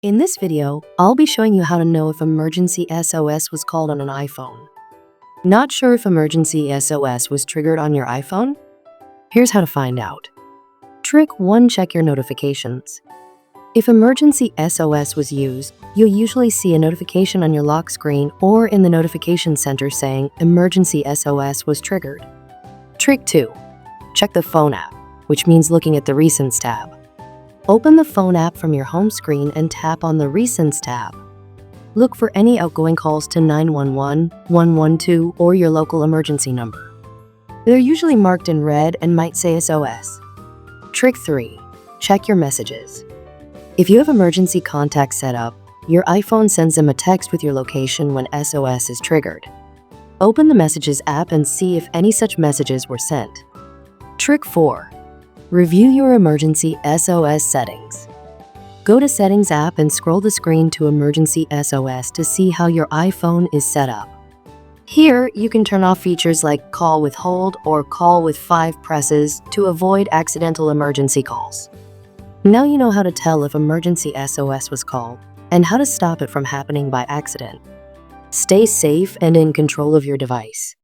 In this video, I'll be showing you how to know if Emergency SOS was called on an iPhone. Not sure if Emergency SOS was triggered on your iPhone? Here's how to find out. Trick 1. Check your notifications. If Emergency SOS was used, you'll usually see a notification on your lock screen or in the notification center saying Emergency SOS was triggered. Trick 2. Check the phone app, which means looking at the Recents tab. Open the phone app from your home screen and tap on the Recents tab. Look for any outgoing calls to 911, 112, or your local emergency number. They're usually marked in red and might say SOS. Trick 3. Check your messages. If you have emergency contacts set up, your iPhone sends them a text with your location when SOS is triggered. Open the Messages app and see if any such messages were sent. Trick 4. Review your Emergency SOS settings. Go to Settings app and scroll the screen to Emergency SOS to see how your iPhone is set up. Here, you can turn off features like Call with Hold or Call with 5 presses to avoid accidental emergency calls. Now you know how to tell if Emergency SOS was called and how to stop it from happening by accident. Stay safe and in control of your device.